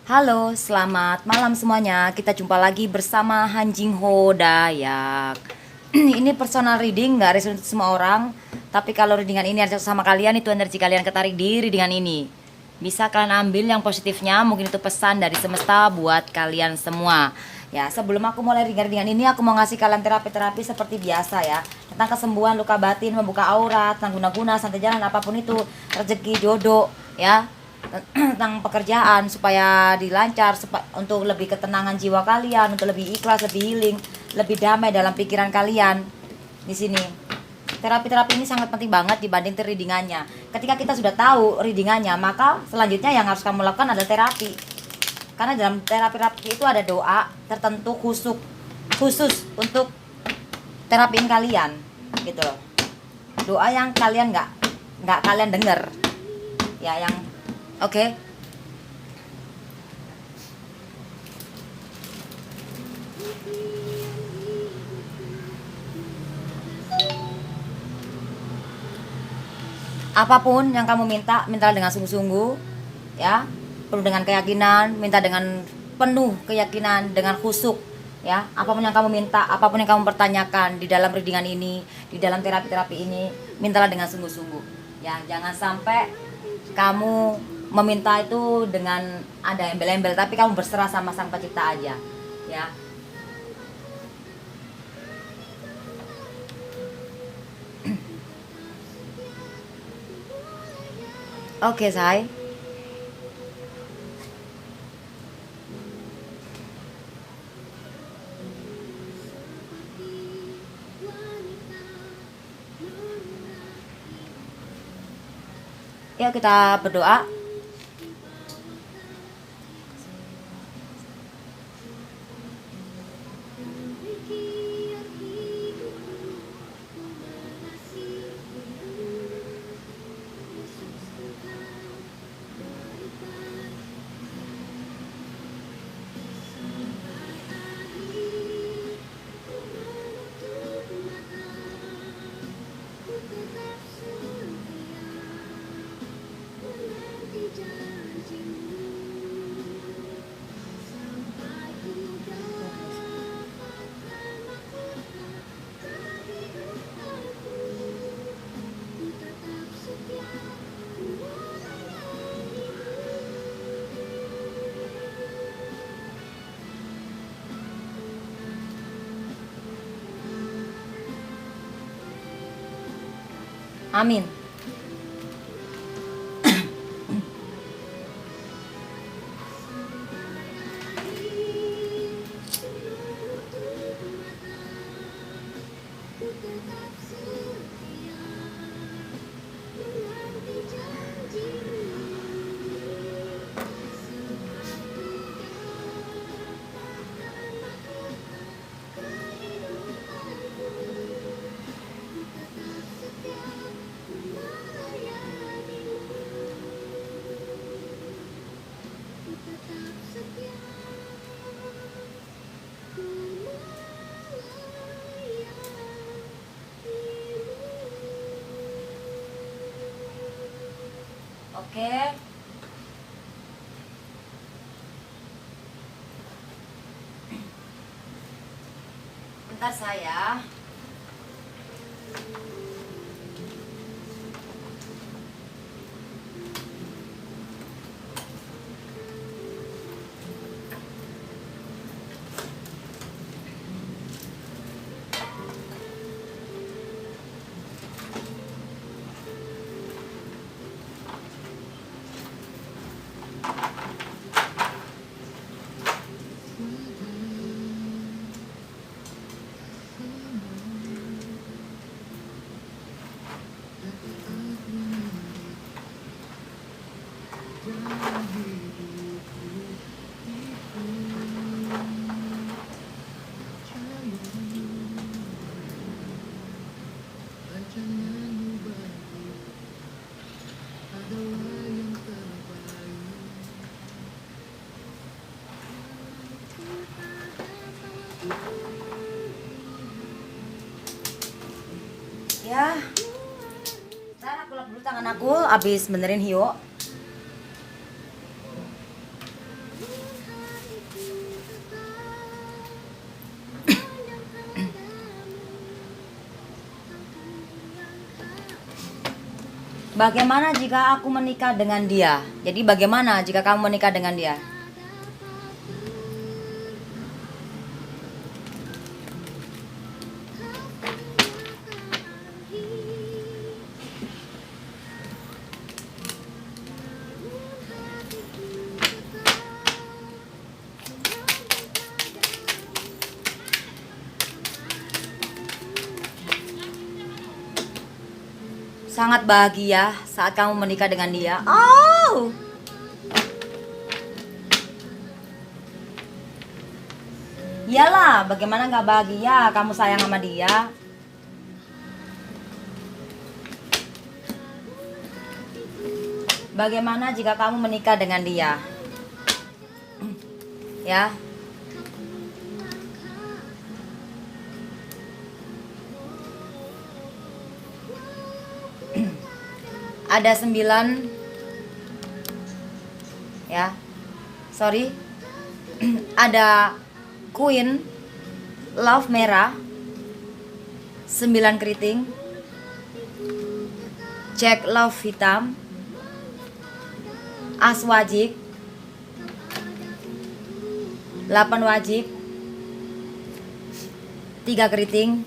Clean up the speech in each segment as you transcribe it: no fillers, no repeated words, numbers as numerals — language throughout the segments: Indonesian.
Halo, selamat malam semuanya. Kita jumpa lagi bersama Hanjing Ho Dayak. Ini personal reading, nggak resmi untuk semua orang. Tapi kalau readingan ini ada sama kalian, itu energi kalian ketarik di readingan ini. Bisa kalian ambil yang positifnya, mungkin itu pesan dari semesta buat kalian semua. Ya, sebelum aku mulai readingan ini, aku mau ngasih kalian terapi-terapi seperti biasa ya. Tentang kesembuhan luka batin, membuka aura, tentang guna-guna, santai jalan, apapun itu, rezeki, jodoh, ya, tentang pekerjaan supaya dilancar, untuk lebih ketenangan jiwa kalian, untuk lebih ikhlas, lebih healing, lebih damai dalam pikiran kalian. Di sini terapi-terapi ini sangat penting banget dibanding readingannya. Ketika kita sudah tahu readingannya, maka selanjutnya yang harus kamu lakukan adalah terapi. Karena dalam terapi itu ada doa tertentu khusus untuk terapiin kalian, gitu loh. Doa yang kalian nggak kalian dengar, ya, yang oke. Apapun yang kamu minta, minta dengan sungguh-sungguh, ya. Penuh dengan keyakinan, minta dengan penuh keyakinan, dengan khusyuk, ya. Apapun yang kamu minta, apapun yang kamu pertanyakan di dalam readingan ini, di dalam terapi-terapi ini, mintalah dengan sungguh-sungguh. Ya, jangan sampai kamu meminta itu dengan ada embel-embel, tapi kamu berserah sama Sang Pencipta aja, ya. Oke, say. Yuk kita berdoa. Amin. Oke. Bentar saya. Ya, saya aku lap dulu tangan aku abis benerin Hio. Bagaimana jika aku menikah dengan dia? Jadi bagaimana jika kamu menikah dengan dia? Sangat bahagia saat kamu menikah dengan dia. Oh, iyalah, bagaimana nggak bahagia? Kamu sayang sama dia. Bagaimana jika kamu menikah dengan dia? Ya, ada 9, ya, sorry, ada Queen Love merah, 9 keriting, Jack Love hitam, As wajib, 8 wajib, 3 keriting,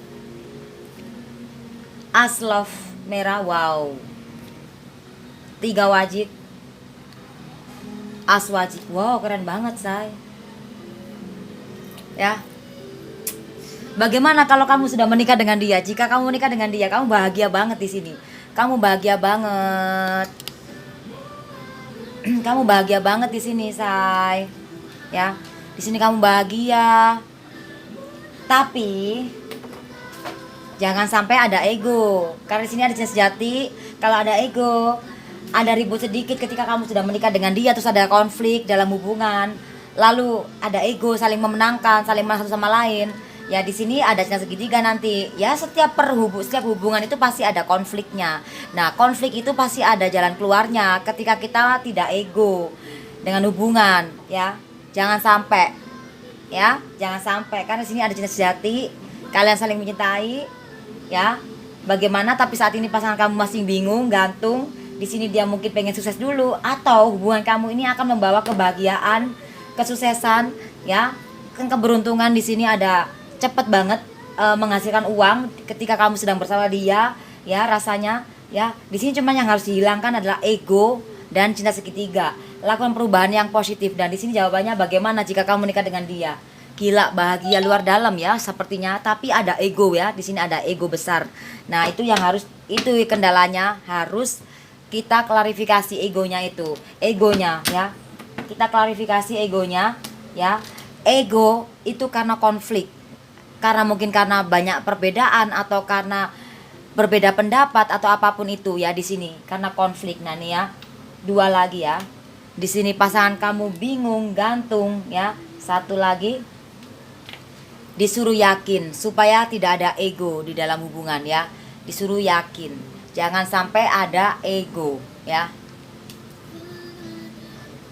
As Love merah, wow, 3 wajib, As wajib, wow, keren banget say. Ya, bagaimana kalau kamu sudah menikah dengan dia? Jika kamu menikah dengan dia, kamu bahagia banget di sini. Kamu bahagia banget. Kamu bahagia banget di sini, say. Ya, di sini kamu bahagia. Tapi jangan sampai ada ego. Karena di sini ada cinta sejati. Kalau ada ego, ada ribut sedikit ketika kamu sudah menikah dengan dia, terus ada konflik dalam hubungan. Lalu ada ego, saling memenangkan, saling satu sama lain. Ya di sini ada cinta segitiga nanti. Ya setiap hubungan itu pasti ada konfliknya. Nah, konflik itu pasti ada jalan keluarnya ketika kita tidak ego dengan hubungan, ya. Jangan sampai. Ya, jangan sampai karena di sini ada cinta sejati, kalian saling mencintai, ya. Bagaimana tapi saat ini pasangan kamu masih bingung, gantung. Di sini dia mungkin pengen sukses dulu, atau hubungan kamu ini akan membawa kebahagiaan, kesuksesan, ya. Keberuntungan di sini ada cepet banget menghasilkan uang ketika kamu sedang bersama dia, ya rasanya, ya. Di sini cuma yang harus dihilangkan adalah ego dan cinta segitiga. Lakukan perubahan yang positif, dan di sini jawabannya bagaimana jika kamu menikah dengan dia. Gila, bahagia luar dalam ya sepertinya, tapi ada ego ya. Di sini ada ego besar. Nah, itu yang harus, itu kendalanya, harus kita klarifikasi egonya itu. Egonya ya. Kita klarifikasi egonya ya. Ego itu karena konflik. Karena mungkin karena banyak perbedaan atau karena berbeda pendapat atau apapun itu ya di sini. Karena konflik. Nah, nih ya. 2 lagi ya. Di sini pasangan kamu bingung, gantung ya. 1 lagi, disuruh yakin supaya tidak ada ego di dalam hubungan ya. Disuruh yakin, jangan sampai ada ego ya.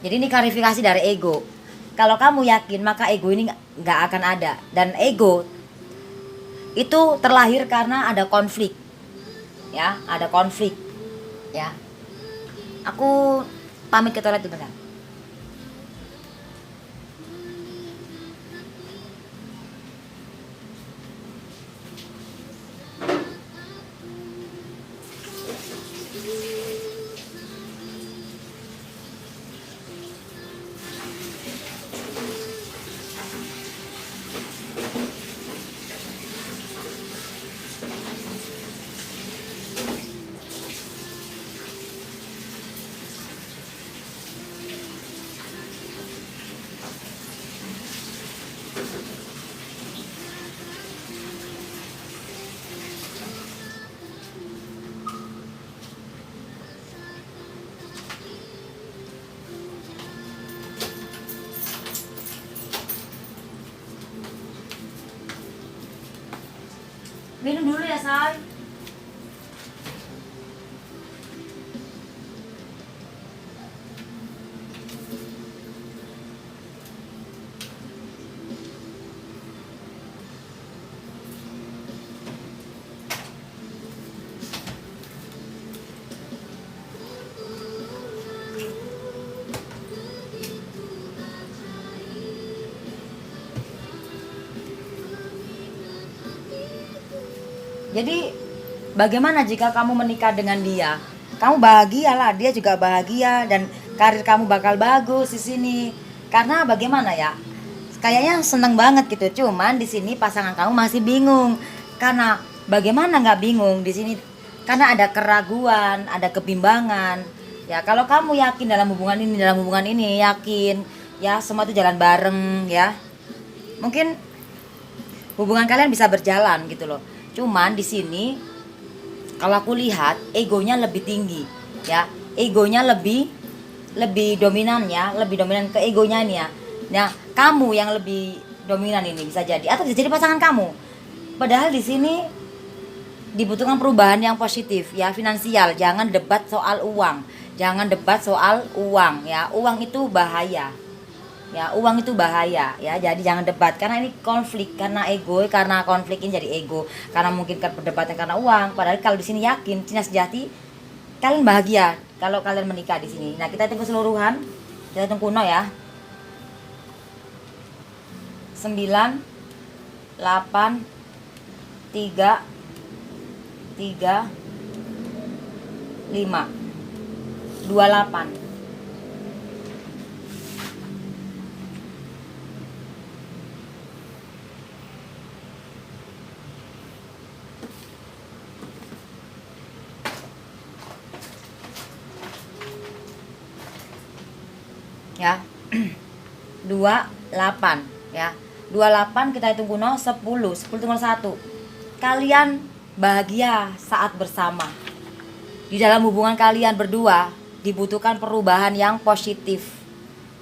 Jadi ini klarifikasi dari ego. Kalau kamu yakin maka ego ini nggak akan ada. Dan ego itu terlahir karena ada konflik ya, ada konflik ya. Aku pamit ke toilet bentar. Minum dulu ya, say. Jadi bagaimana jika kamu menikah dengan dia? Kamu bahagialah, dia juga bahagia dan karir kamu bakal bagus di sini. Karena bagaimana ya? Kayaknya seneng banget gitu. Cuman di sini pasangan kamu masih bingung. Karena bagaimana nggak bingung di sini? Karena ada keraguan, ada kebimbangan. Ya, kalau kamu yakin dalam hubungan ini yakin, ya semua itu jalan bareng ya. Mungkin hubungan kalian bisa berjalan gitu loh. Cuman di sini kalau aku lihat egonya lebih tinggi ya, egonya lebih lebih dominan ya, lebih dominan ke egonya ini ya. Nah, kamu yang lebih dominan ini bisa jadi, atau bisa jadi pasangan kamu. Padahal di sini dibutuhkan perubahan yang positif ya, finansial. Jangan debat soal uang, jangan debat soal uang ya. Uang itu bahaya ya, uang itu bahaya ya, jadi jangan debat karena ini konflik, karena ego, karena konflik ini jadi ego, karena mungkin kan perdebatan karena uang. Padahal kalau di sini yakin Cina sejati kalian bahagia kalau kalian menikah di sini. Nah, kita hitung keseluruhan, kita hitung kuno ya. 9 8 3 3 5 28. Ya. 28 ya. 28 kita hitung kuno 10 tunggal 1. Kalian bahagia saat bersama. Di dalam hubungan kalian berdua dibutuhkan perubahan yang positif.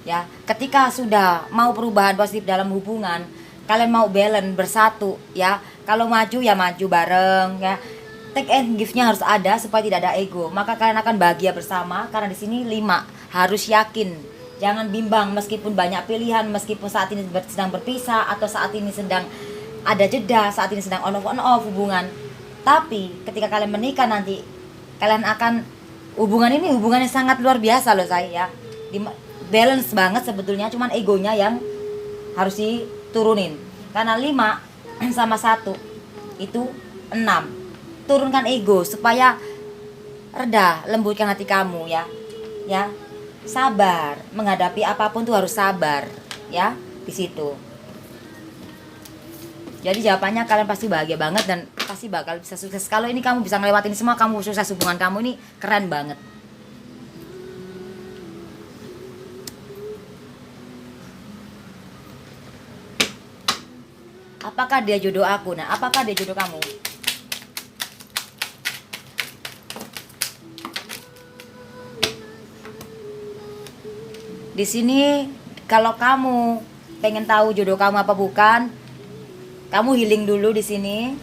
Ya, ketika sudah mau perubahan positif dalam hubungan, kalian mau balance bersatu ya. Kalau maju ya maju bareng ya. Take and give-nya harus ada supaya tidak ada ego. Maka kalian akan bahagia bersama karena di sini 5 harus yakin. Jangan bimbang meskipun banyak pilihan, meskipun saat ini sedang berpisah atau saat ini sedang ada jeda, saat ini sedang on off hubungan. Tapi ketika kalian menikah nanti, kalian akan hubungan ini hubungannya sangat luar biasa loh saya ya. Balance banget sebetulnya, cuman egonya yang harus diturunin. Karena 5 sama 1 itu 6. Turunkan ego supaya reda, lembutkan hati kamu ya. Ya. Sabar, menghadapi apapun tuh harus sabar ya di situ. Jadi jawabannya kalian pasti bahagia banget dan pasti bakal bisa sukses. Kalau ini kamu bisa ngelewatin semua, kamu sukses, hubungan kamu ini keren banget. Apakah dia jodoh aku? Nah, apakah dia jodoh kamu? Di sini kalau kamu pengen tahu jodoh kamu apa bukan, kamu healing dulu di sini.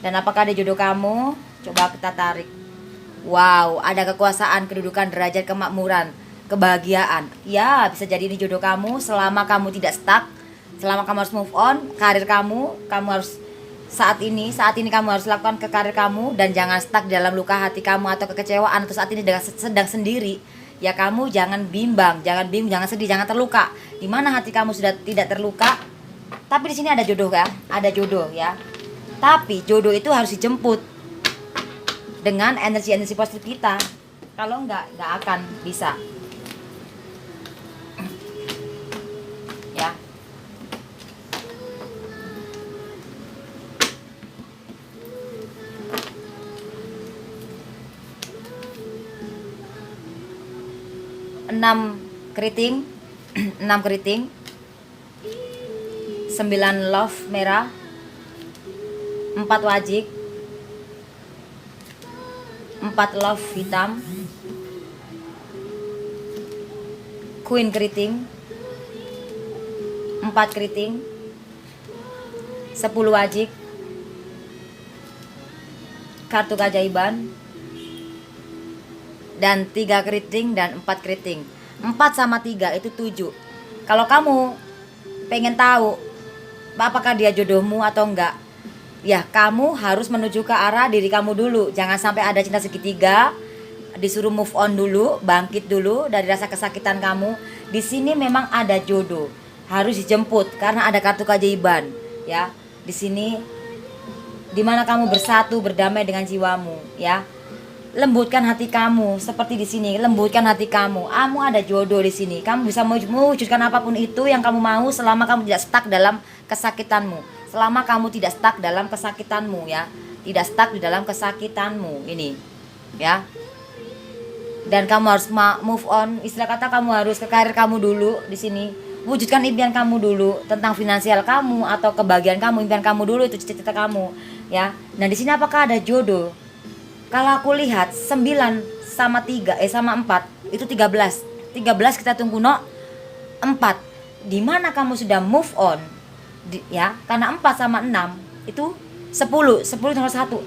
Dan apakah ada jodoh kamu? Coba kita tarik. Wow, ada kekuasaan, kedudukan, derajat, kemakmuran, kebahagiaan. Ya, bisa jadi ini jodoh kamu selama kamu tidak stuck, selama kamu harus move on, karir kamu harus saat ini kamu harus lakukan ke karir kamu dan jangan stuck dalam luka hati kamu atau kekecewaan atau saat ini sedang sendiri. Ya, kamu jangan bimbang, jangan sedih, jangan terluka. Di mana hati kamu sudah tidak terluka, tapi di sini ada jodoh ya, ada jodoh ya. Tapi jodoh itu harus dijemput dengan energi-energi positif kita. Kalau nggak akan bisa. Ya. Enam keriting, 6 keriting, 9 love merah, 4 wajik, 4 love hitam, queen keriting, 4 keriting, 10 wajik, kartu keajaiban, dan 3 keriting dan 4 keriting. 4 sama 3 itu 7. Kalau kamu pengen tahu apakah dia jodohmu atau enggak, ya kamu harus menuju ke arah diri kamu dulu. Jangan sampai ada cinta segitiga, disuruh move on dulu, bangkit dulu dari rasa kesakitan kamu. Di sini memang ada jodoh, harus dijemput karena ada kartu keajaiban ya. Di sini Dimana kamu bersatu berdamai dengan jiwamu, ya. Lembutkan hati kamu seperti di sini, lembutkan hati kamu. Kamu ada jodoh di sini. Kamu bisa mewujudkan apapun itu yang kamu mau selama kamu tidak stuck dalam kesakitanmu. Selama kamu tidak stuck dalam kesakitanmu, ya. Tidak stuck di dalam kesakitanmu ini, ya. Dan kamu harus move on. Istilah kata kamu harus ke karir kamu dulu di sini. Wujudkan impian kamu dulu tentang finansial kamu atau kebahagiaan kamu, impian kamu dulu itu cita-cita kamu, ya. Nah, di sini apakah ada jodoh? Kalau aku lihat 9 sama 3 sama 4 itu 13. 13 kita tunggu 4. Di mana kamu sudah move on? Ya, karena 4 sama 6 itu 10. 10 nomor 1.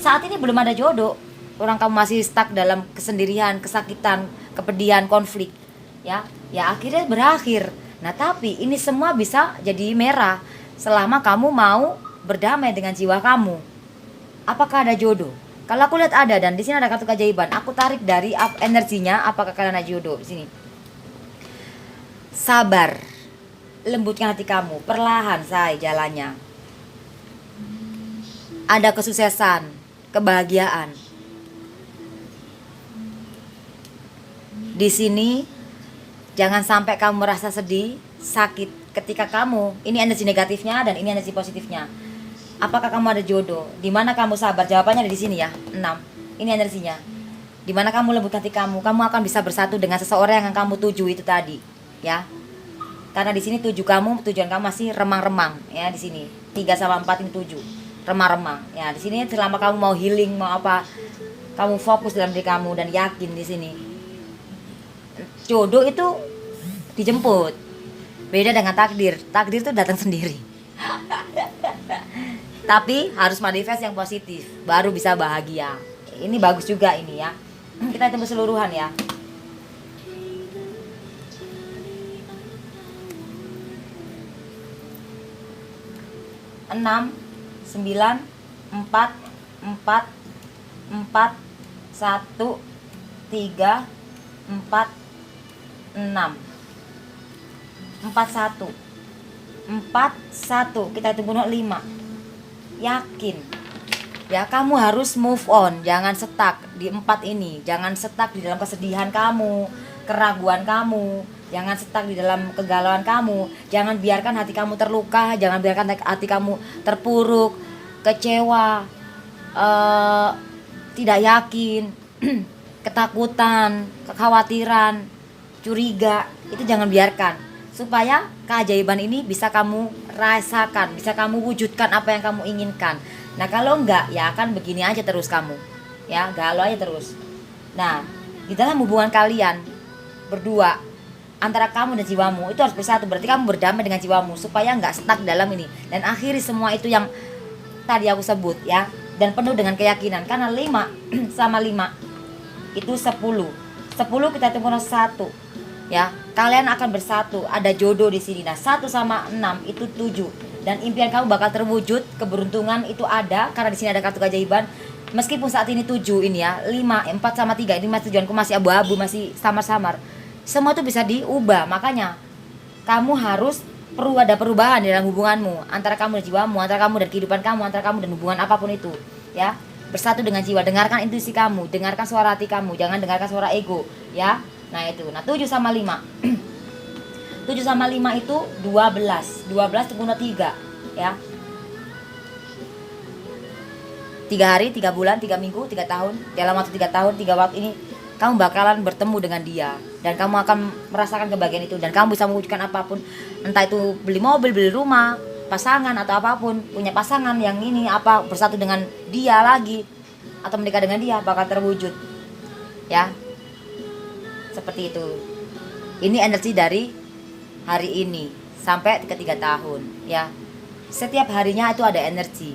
Saat ini belum ada jodoh. Orang kamu masih stuck dalam kesendirian, kesakitan, kepedihan, konflik, ya. Ya akhirnya berakhir. Nah, tapi ini semua bisa jadi merah selama kamu mau berdamai dengan jiwa kamu. Apakah ada jodoh? Kalau aku lihat ada, dan di sini ada kartu keajaiban. Aku tarik dari energinya, apakah kalian ada jodoh di sini? Sabar. Lembutkan hati kamu, perlahan say jalannya. Ada kesuksesan, kebahagiaan. Di sini jangan sampai kamu merasa sedih, sakit ketika kamu, ini energi negatifnya dan ini energi positifnya. Apakah kamu ada jodoh? Di mana kamu sabar? Jawabannya ada di sini ya. 6. Ini energinya. Di mana kamu lembut hati kamu akan bisa bersatu dengan seseorang yang kamu tuju itu tadi, ya. Karena di sini tujuan kamu masih remang-remang, ya di sini. 3 sama 4 ini 7. Remang-remang. Ya, di sini selama kamu mau healing, mau apa, kamu fokus dalam diri kamu dan yakin di sini. Jodoh itu dijemput. Beda dengan takdir. Takdir itu datang sendiri. Tapi harus manifest yang positif, baru bisa bahagia. Ini bagus juga ini ya. Kita hitung keseluruhan ya. Enam, 9, 4, 4, 4, 1, 3, 4, 6, 4, 1, 4, 1. Kita hitung 5. Yakin ya, kamu harus move on. Jangan stuck di 4 ini. Jangan stuck di dalam kesedihan kamu, keraguan kamu. Jangan stuck di dalam kegalauan kamu. Jangan biarkan hati kamu terluka. Jangan biarkan hati kamu terpuruk, kecewa, tidak yakin, ketakutan, kekhawatiran, curiga. Itu jangan biarkan, supaya keajaiban ini bisa kamu rasakan, bisa kamu wujudkan apa yang kamu inginkan. Nah, kalau enggak, ya akan begini aja terus kamu, ya galau aja terus. Nah, di dalam hubungan kalian berdua, antara kamu dan jiwamu itu harus bersatu. Berarti kamu berdamai dengan jiwamu supaya enggak stuck dalam ini. Dan akhiri semua itu yang tadi aku sebut ya. Dan penuh dengan keyakinan. Karena 5 sama 5 itu 10. 10 kita hitung 1. Ya, kalian akan bersatu. Ada jodoh di sini. Nah, 1 sama 6 itu 7. Dan impian kamu bakal terwujud. Keberuntungan itu ada karena di sini ada kartu keajaiban. Meskipun saat ini 7 ini ya, 5, 4 sama 3 ini masih tujuanku masih abu-abu, masih samar-samar. Semua itu bisa diubah. Makanya kamu harus perlu ada perubahan dalam hubunganmu, antara kamu dan jiwamu, antara kamu dan kehidupan kamu, antara kamu dan hubungan apapun itu, ya. Bersatu dengan jiwa, dengarkan intuisi kamu, dengarkan suara hati kamu, jangan dengarkan suara ego, ya. Nah, itu. Nah, 7 sama 5. 7 sama 5 itu 12. 12 itu guna 3, ya. 3 hari, 3 bulan, 3 minggu, 3 tahun. Dalam waktu 3 tahun, 3 waktu ini kamu bakalan bertemu dengan dia dan kamu akan merasakan kebahagiaan itu dan kamu bisa mewujudkan apapun, entah itu beli mobil, beli rumah, pasangan atau apapun, punya pasangan yang ini apa, bersatu dengan dia lagi atau menikah dengan dia, bakal terwujud, ya. Seperti itu. Ini energi dari hari ini sampai ke 3 tahun, ya. Setiap harinya itu ada energi,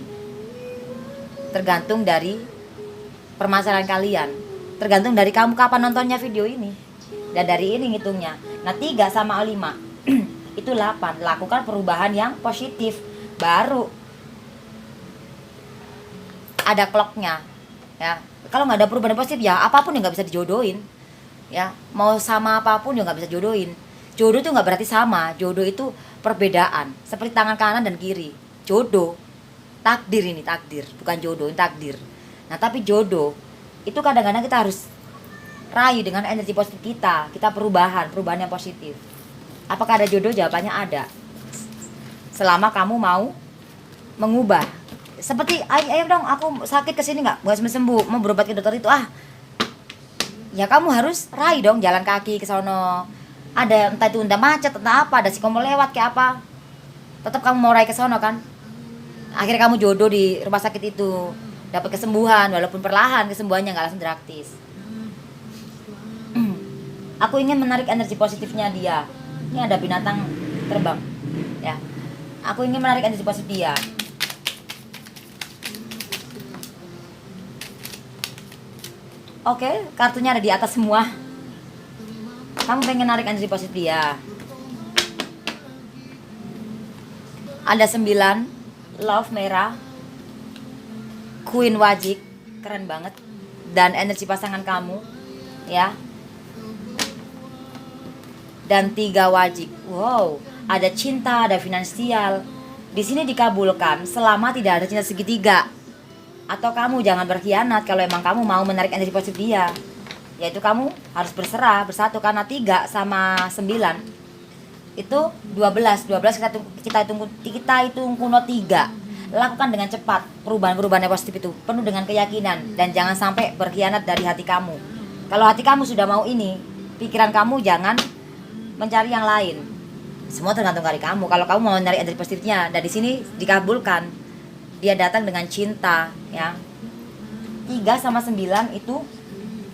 tergantung dari permasalahan kalian, tergantung dari kamu kapan nontonnya video ini. Dan dari ini ngitungnya. Nah, 3 sama 5 itu 8. Lakukan perubahan yang positif, baru ada clocknya, ya. Kalau nggak ada perubahan positif, ya apapun yang nggak bisa dijodohin, ya. Mau sama apapun yang nggak bisa jodohin. Jodoh itu nggak berarti sama. Jodoh itu perbedaan, seperti tangan kanan dan kiri. Jodoh. takdir, ini takdir, bukan jodoh, ini takdir. Nah tapi jodoh itu kadang-kadang kita harus rayu dengan energi positif kita perubahan yang positif. Apakah ada jodoh? Jawabannya ada, selama kamu mau mengubah. Seperti ayo dong, aku sakit kesini nggak sembuh, mau berobat ke dokter itu, ya kamu harus rayu dong, jalan kaki ke sono. Ada entah itu entah macet, entah apa, ada si kamu lewat kayak apa, tetap kamu mau rayu ke sono kan. Akhirnya kamu jodoh di rumah sakit itu, dapat kesembuhan, walaupun perlahan kesembuhannya nggak langsung drastis. Aku ingin menarik energi positifnya dia. Ini ada binatang terbang, ya. Aku ingin menarik energi positif dia. Oke, kartunya ada di atas semua. Kamu pengen narik energi positif dia. Ada 9 love merah, Queen wajik, keren banget. Dan energi pasangan kamu, ya. Dan 3 wajik. Wow, ada cinta, ada finansial. Di sini dikabulkan selama tidak ada cinta segitiga. Atau kamu jangan berkhianat kalau emang kamu mau menarik energi positif dia. Yaitu kamu harus berserah, bersatu, karena 3 sama 9 itu 12 kita hitung kuno 3. Lakukan dengan cepat perubahan yang positif itu, penuh dengan keyakinan, dan jangan sampai berkhianat dari hati kamu. Kalau hati kamu sudah mau ini, pikiran kamu jangan mencari yang lain. Semua tergantung dari kamu. Kalau kamu mau menarik energi positifnya, dan di sini dikabulkan. Dia datang dengan cinta, ya. 3 sama 9 itu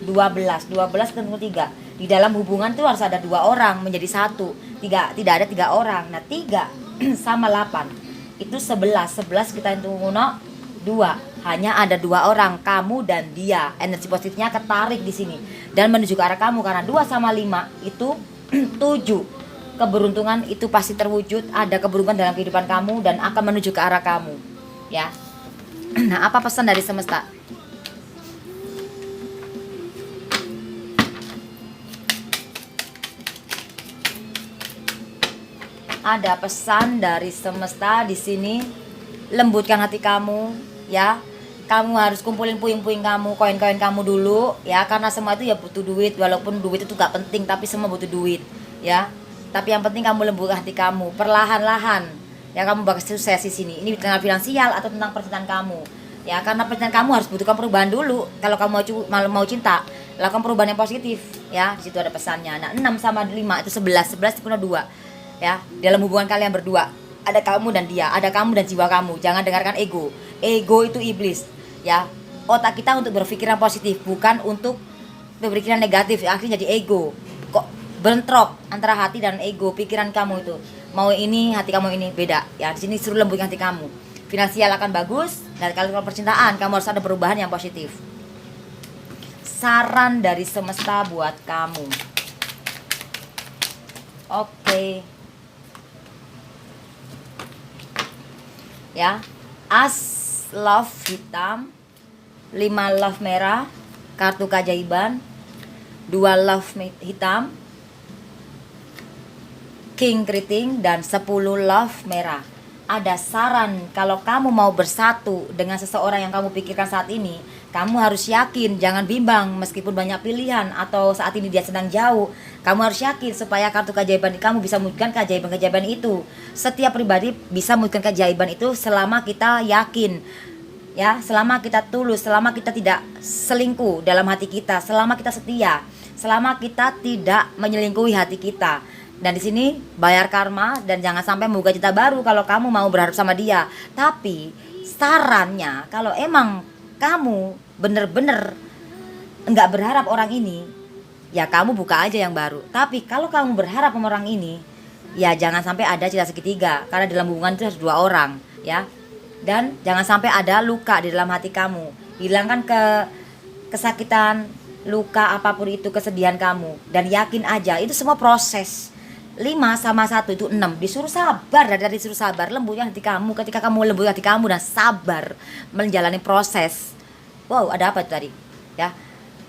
12 ketemu 3. Di dalam hubungan itu harus ada 2 orang menjadi 1. Tidak ada 3 orang. Nah 3 sama 8 itu 11 kita hitung kuno 2. Hanya ada 2 orang, kamu dan dia. Energi positifnya ketarik di sini dan menuju ke arah kamu, karena 2 sama 5 itu 7. Keberuntungan itu pasti terwujud. Ada keberuntungan dalam kehidupan kamu dan akan menuju ke arah kamu, ya. Nah, apa pesan dari semesta? Ada pesan dari semesta di sini. Lembutkan hati kamu, ya. Kamu harus kumpulin puing-puing kamu, koin-koin kamu dulu, ya, karena semua itu ya butuh duit. Walaupun duit itu gak penting, tapi semua butuh duit, ya. Tapi yang penting kamu lembutkan hati kamu, perlahan-lahan, ya, kamu bakal sukses di sini. Ini tentang finansial atau tentang percintaan kamu, ya, karena percintaan kamu harus butuhkan perubahan dulu. Kalau kamu mau cinta, lakukan perubahan yang positif, ya. Di situ ada pesannya. Nah, 6 sama 5 itu 11 itu punya 2, ya. Dalam hubungan kalian berdua ada kamu dan dia, ada kamu dan jiwa kamu. Jangan dengarkan ego itu iblis, ya. Otak kita untuk berpikiran positif, bukan untuk berpikiran negatif. Akhirnya jadi ego. Kok bentrok antara hati dan ego, pikiran kamu itu mau ini, hati kamu ini beda, ya. Di sini suruh lembutkan hati kamu. Finansial akan bagus, dan kalau percintaan kamu harus ada perubahan yang positif. Saran dari semesta buat kamu. Oke. Ya. As love hitam, 5 love merah, kartu keajaiban, 2 love hitam, king keriting, dan 10 love merah. Ada saran, kalau kamu mau bersatu dengan seseorang yang kamu pikirkan saat ini, kamu harus yakin, jangan bimbang meskipun banyak pilihan atau saat ini dia sedang jauh. Kamu harus yakin supaya kartu keajaiban kamu bisa mewujudkan keajaiban itu. Setiap pribadi bisa mewujudkan keajaiban itu selama kita yakin, ya, selama kita tulus, selama kita tidak selingkuh dalam hati kita, selama kita setia, selama kita tidak menyelingkuhi hati kita. Dan di sini bayar karma, dan jangan sampai membuka cinta baru kalau kamu mau berharap sama dia. Tapi sarannya, kalau emang kamu bener-bener enggak berharap orang ini, ya kamu buka aja yang baru. Tapi kalau kamu berharap sama orang ini, ya jangan sampai ada cinta segitiga, karena dalam hubungan itu harus 2 orang, ya. Dan jangan sampai ada luka di dalam hati kamu. Hilangkan kesakitan, luka, apapun itu, kesedihan kamu, dan yakin aja itu semua proses. 5 sama 1 itu 6. Disuruh sabar, dari disuruh sabar. Lembutkan hati kamu. Ketika kamu lembut hati kamu dan sabar menjalani proses, wow, ada apa itu tadi, ya,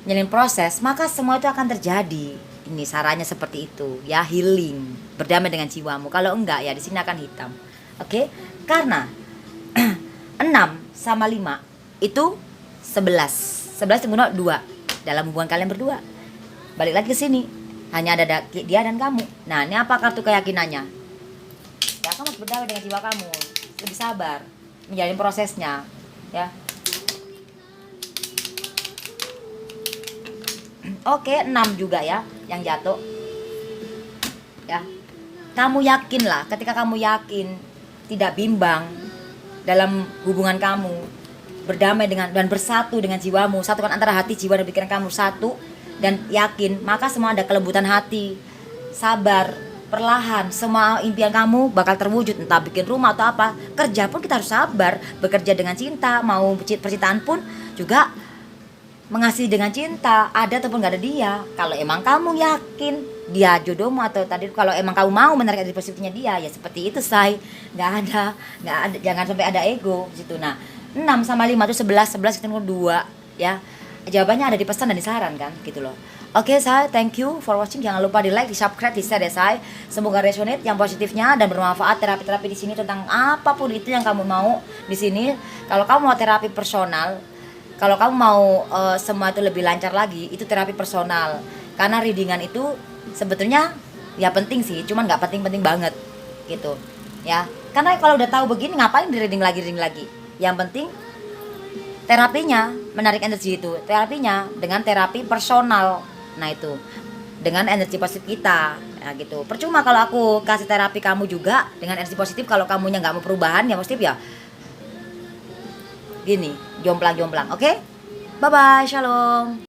menjalani proses, maka semua itu akan terjadi. Ini sarannya seperti itu, ya. Healing, berdamai dengan jiwamu. Kalau enggak, ya di sini akan hitam. Oke. Karena 6 6 sama 5 itu 11. 11 dibunuh 2 dalam hubungan kalian berdua. Balik lagi ke sini, hanya ada dia dan kamu. Nah, ini apa kartu keyakinannya? Ya, kamu harus berdamai dengan jiwa kamu, lebih sabar menjalani prosesnya, ya. Oke, 6 juga ya yang jatuh. Ya. Kamu yakinlah, ketika kamu yakin, tidak bimbang dalam hubungan kamu, berdamai dengan dan bersatu dengan jiwamu, satukan antara hati, jiwa dan pikiran kamu satu dan yakin, maka semua ada kelembutan hati, sabar, perlahan semua impian kamu bakal terwujud, entah bikin rumah atau apa. Kerja pun kita harus sabar, bekerja dengan cinta, mau percintaan pun juga mengasihi dengan cinta, ada ataupun gak ada dia. Kalau emang kamu yakin dia jodohmu, atau tadi kalau emang kamu mau menarik energi positifnya dia, ya seperti itu, say. Nggak ada, jangan sampai ada ego di situ. Nah, 6 sama 5 itu 11 ketemu 2 ya. Jawabannya ada di pesan dan di saran kan, gitu loh. Oke, say, thank you for watching. Jangan lupa di like, di subscribe, di share ya, say. Semoga resonate yang positifnya dan bermanfaat. Terapi-terapi di sini tentang apapun itu yang kamu mau di sini. Kalau kamu mau terapi personal, kalau kamu mau semua itu lebih lancar lagi, itu terapi personal. Karena readingan itu sebetulnya ya penting sih, cuman nggak penting-penting banget gitu ya. Karena kalau udah tahu begini, ngapain di reading lagi. Yang penting terapinya menarik energi, itu terapinya dengan terapi personal. Nah, itu dengan energi positif kita ya gitu. Percuma kalau aku kasih terapi kamu juga dengan energi positif, kalau kamunya nggak mau perubahan ya positif ya gini, jomplang. Oke? Bye bye, shalom.